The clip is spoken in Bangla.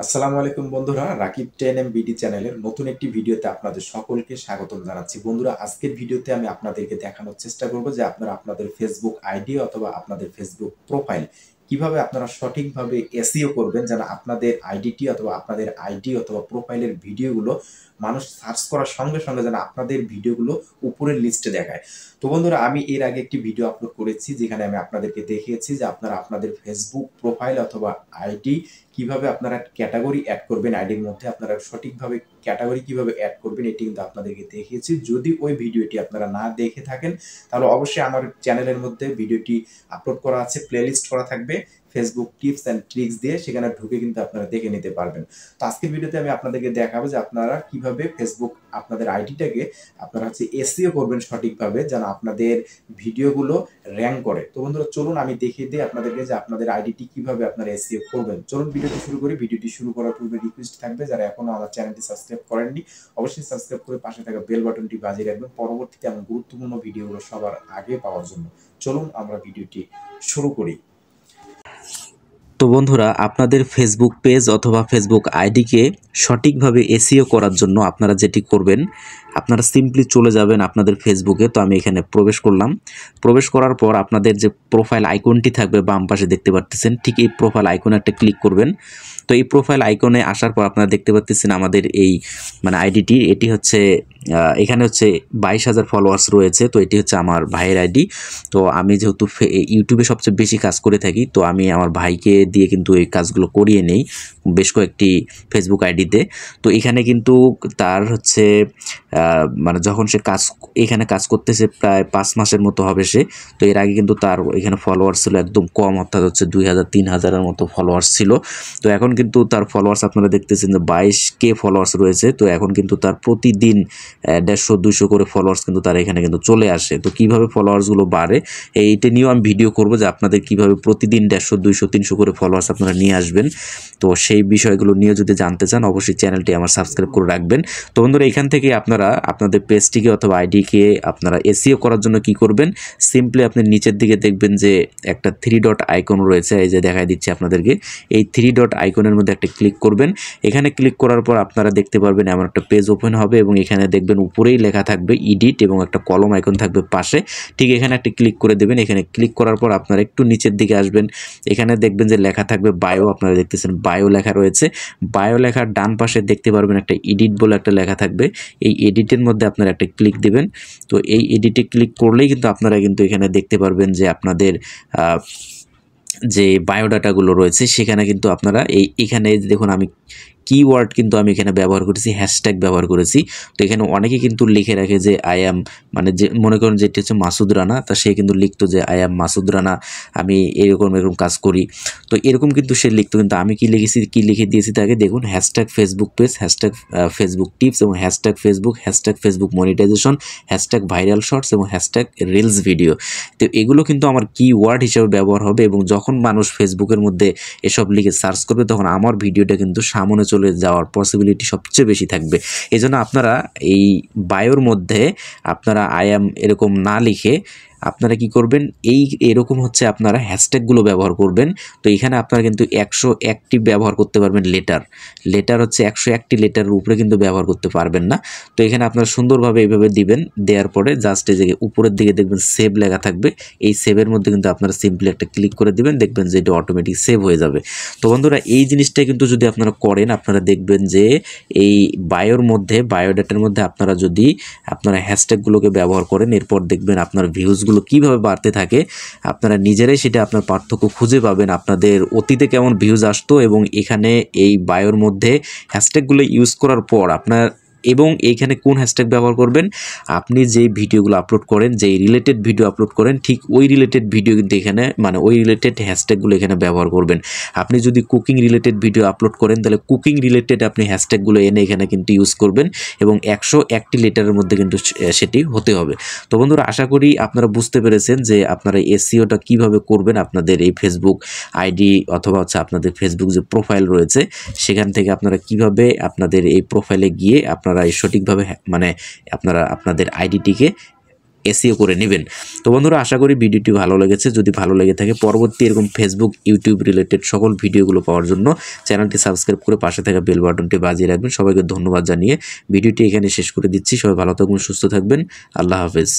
আসসালামু আলাইকুম বন্ধুরা, রাকিব 10M বিডি চ্যানেলের নতুন একটি ভিডিওতে আপনাদের সকলকে স্বাগতম জানাচ্ছি। বন্ধুরা, আজকের ভিডিওতে আমি আপনাদেরকে দেখানোর চেষ্টা করব যে আপনারা আপনাদের ফেসবুক আইডি অথবা আপনাদের ফেসবুক প্রোফাইল কিভাবে আপনারা সঠিকভাবে এসইও করবেন, যেন আপনাদের আইডিটি অথবা আপনাদের আইডি অথবা প্রোফাইলের ভিডিওগুলো মানুষ সার্চ করার সঙ্গে সঙ্গে যেন আপনাদের ভিডিওগুলো উপরের লিস্টে দেখায়। তো বন্ধুরা, আমি এর আগে একটি ভিডিও আপলোড করেছি যেখানে আমি আপনাদেরকে দেখিয়েছি যে আপনারা আপনাদের ফেসবুক প্রোফাইল অথবা আইডি কিভাবে আপনারা ক্যাটাগরি অ্যাড করবেন, আইডির মধ্যে আপনারা সঠিকভাবে ক্যাটাগরি কিভাবে অ্যাড করবেন এটি কিন্তু আপনাদেরকে দেখিয়েছি। যদি ওই ভিডিওটি আপনারা না দেখে থাকেন তাহলে অবশ্যই আমার চ্যানেলের মধ্যে ভিডিওটি আপলোড করা আছে, প্লেলিস্ট করা থাকবে ফেসবুক টিপস অ্যান্ড ট্রিক্স দিয়ে, সেখানে ঢুকে কিন্তু আপনারা দেখে নিতে পারবেন। তো আজকের ভিডিওতে আমি আপনাদেরকে দেখাবো যে আপনারা কিভাবে ফেসবুক আপনাদের আইডিটাকে আপনারা এসইও করবেন সঠিকভাবে, যেন আপনাদের ভিডিওগুলো র্যাঙ্ক করে। তো বন্ধুরা, চলুন আমি দেখিয়ে দিই আপনাদেরকে যে আপনাদের আইডিটি কিভাবে আপনারা এসইও করবেন। চলুন ভিডিওটি শুরু করি। ভিডিওটি শুরু করার পূর্বে রিকোয়েস্ট থাকবে, যারা এখনো আমার চ্যানেলটি সাবস্ক্রাইব করেননি অবশ্যই সাবস্ক্রাইব করে পাশে থাকা বেল বাটনটি বাজিয়ে রাখবেন পরবর্তীতে এমন গুরুত্বপূর্ণ ভিডিওগুলো সবার আগে পাওয়ার জন্য। চলুন আমরা ভিডিওটি শুরু করি। তো বন্ধুরা, আপনাদের ফেসবুক পেজ অথবা ফেসবুক আইডিকে সঠিকভাবে এসইও করার জন্য আপনারা যেটি করবেন, আপনারা সিম্পলি চলে যাবেন আপনাদের ফেসবুকে। তো আমি এখানে প্রবেশ করলাম। প্রবেশ করার পর আপনাদের যে প্রোফাইল আইকনটি থাকবে বাম পাশে দেখতে পাচ্ছেন, ঠিক এই প্রোফাইল আইকনে একটা ক্লিক করবেন। তো এই প্রোফাইল আইকনে আসার পর আপনারা দেখতে পাচ্ছেন আমাদের এই আইডিটি, এটি হচ্ছে এখানে হচ্ছে 22,000 ফলোয়ার্স রয়েছে। তো এটি হচ্ছে আমার ভাইয়ের আইডি। তো আমি যেহেতু ইউটিউবে সবচেয়ে বেশি কাজ করে থাকি, তো আমি আমার ভাইকে দিয়ে কিন্তু এই কাজগুলো করিয়ে নেই বেশ কয়েকটি ফেসবুক আইডিতে। তো এখানে কিন্তু তার হচ্ছে যখন সে এখানে কাজ করতেছে প্রায় 5 মাসের মতো হবে সে। তো এর আগে কিন্তু তার এখানে ফলোয়ার্স ছিল একদম কম, অর্থাৎ হচ্ছে 2,000-3,000-এর মতো ফলোয়ার্স ছিল। তো এখন কিন্তু তার ফলোয়ার্স আপনারা দেখতেছেন যে 22K ফলোয়ার্স রয়েছে। তো এখন কিন্তু তার প্রতিদিন 150-200 করে ফলোয়ার্স কিন্তু তার এখানে কিন্তু চলে আসে। তো কিভাবে ফলোয়ার্সগুলো বাড়ে এইটা নিয়েও আমি ভিডিও করব, যে আপনাদের কিভাবে প্রতিদিন 150-200-300 করে ফলোয়ার্স আপনারা নিয়ে আসবেন। তো সেই বিষয়গুলো নিয়ে যদি জানতে চান অবশ্যই চ্যানেলটি আমার সাবস্ক্রাইব করে রাখবেন। তো বন্ধুরা, এখান থেকে আপনারা আপনাদের পেজটিকে অথবা আইডিকে আপনারা এসইও করার জন্য কি করবেন, সিম্পলি আপনি নিচের দিকে দেখবেন যে একটা 3 ডট আইকন রয়েছে, এই যে দেখাই দিচ্ছি আপনাদেরকে। এই 3 ডট আইকনের মধ্যে একটা ক্লিক করবেন। এখানে ক্লিক করার পর আপনারা দেখতে পারবেন এমন একটা পেজ ওপেন হবে এবং এখানে দেখবেন উপরেই লেখা থাকবে এডিট এবং একটা কলম আইকন থাকবে পাশে। ঠিক এখানে একটা ক্লিক করে দেবেন। এখানে ক্লিক করার পর আপনারা একটু নিচের দিকে আসবেন। এখানে দেখবেন যে লেখা থাকবে বায়ো, আপনারা দেখতেছেন বায়ো লেখা রয়েছে। বায়ো লেখার ডান পাশে দেখতে পারবেন একটা এডিট বলে একটা লেখা থাকবে। এই এডিটের মধ্যে আপনারা একটা ক্লিক দিবেন। তো এই এডিটে ক্লিক করলেই কিন্তু আপনারা কিন্তু এখানে দেখতে পারবেন যে আপনাদের যে বায়োডাটাগুলো রয়েছে সেখানে কিন্তু আপনারা এখানে দেখুন আমি কিওয়ার্ড কিন্তু আমি এখানে ব্যবহার করেছি, হ্যাশট্যাগ ব্যবহার করেছি। তো এখানে অনেকে কিন্তু লিখে রাখে যে আই অ্যাম, যে মনে করেন যেটি হচ্ছে মাসুদ রানা, তা সে কিন্তু লিখতো যে আই অ্যাম মাসুদ রানা, আমি এরকম কাজ করি। তো এরকম কিন্তু সে লিখতো, কিন্তু আমি কি লিখে দিয়েছি তাকে দেখুন, hashtag Facebook page, hashtag Facebook tips এবং hashtag Facebook monetization, hashtag viral shorts এবং হ্যাশট্যাগ রিলস ভিডিও। তো এগুলো কিন্তু আমার কিওয়ার্ড হিসেবে ব্যবহার হবে এবং যখন মানুষ ফেসবুকের মধ্যে এসব লিখে সার্চ করবে তখন আমার ভিডিওটা কিন্তু সামনে চলে যাওয়ার পসিবিলিটি সবচেয়ে বেশি থাকবে। এজন্য আপনারা এই বায়োর মধ্যে আপনারা আই অ্যাম এরকম না লিখে আপনারা কি করবেন, এরকম হচ্ছে আপনারা হ্যাশট্যাগুলো ব্যবহার করবেন। তো এখানে আপনারা কিন্তু 101টি ব্যবহার করতে পারবেন। লেটার হচ্ছে 101টি লেটারের উপরে কিন্তু ব্যবহার করতে পারবেন না। তো এখানে আপনারা সুন্দরভাবে এইভাবে দিবেন। দেওয়ার পরে জাস্ট এই যে উপরের দিকে দেখবেন সেভ লেখা থাকবে, এই সেভের মধ্যে কিন্তু আপনারা সিম্পলি একটা ক্লিক করে দিবেন, দেখবেন যে এটা অটোমেটিক সেভ হয়ে যাবে। তো বন্ধুরা, এই জিনিসটা কিন্তু যদি আপনারা করেন আপনারা দেখবেন যে এই বায়োর মধ্যে, বায়োডাটার মধ্যে আপনারা যদি আপনারা হ্যাশট্যাগুলোকে ব্যবহার করেন, এরপর দেখবেন আপনার ভিউজগুলো কিভাবে বাড়তে থাকে। আপনারা নিজেরাই সেটা আপনার পার্থক্য খুঁজে পাবেন, আপনাদের অতীতে কেমন ভিউজ আসতো এবং এখানে এই বায়োর মধ্যে হ্যাশট্যাগুলো ইউজ করার পর আপনার, এবং এইখানে কোন হ্যাশট্যাগ ব্যবহার করবেন, আপনি যেই ভিডিওগুলো আপলোড করেন, যেই রিলেটেড ভিডিও আপলোড করেন ঠিক ওই রিলেটেড ভিডিও কিন্তু এখানে ওই রিলেটেড হ্যাশট্যাগুলো এখানে ব্যবহার করবেন। আপনি যদি কুকিং রিলেটেড ভিডিও আপলোড করেন তাহলে কুকিং রিলেটেড আপনি হ্যাশট্যাগুলো এনে এখানে কিন্তু ইউজ করবেন এবং 101টি লেটারের মধ্যে কিন্তু সেটি হতে হবে। তো বন্ধুরা, আশা করি আপনারা বুঝতে পেরেছেন যে আপনারা এসইওটা কিভাবে করবেন আপনাদের এই ফেসবুক আইডি অথবা হচ্ছে আপনাদের ফেসবুক যে প্রোফাইল রয়েছে সেখান থেকে আপনারা কিভাবে আপনাদের এই প্রোফাইলে গিয়ে আপনারা সঠিকভাবে আপনারা আপনাদের আইডিটিকে এসইও করে নেবেন। তো বন্ধুরা, আশা করি ভিডিওটি ভালো লেগেছে। যদি ভালো লেগে থাকে পরবর্তী এরকম ফেসবুক, ইউটিউব রিলেটেড সকল ভিডিওগুলো পাওয়ার জন্য চ্যানেলটি সাবস্ক্রাইব করে পাশে থাকা বেল বাটনটি বাজিয়ে রাখবেন। সবাইকে ধন্যবাদ জানিয়ে ভিডিওটি এখানে শেষ করে দিচ্ছি। সবাই ভালো থাকবেন, সুস্থ থাকবেন। আল্লাহ হাফেজ।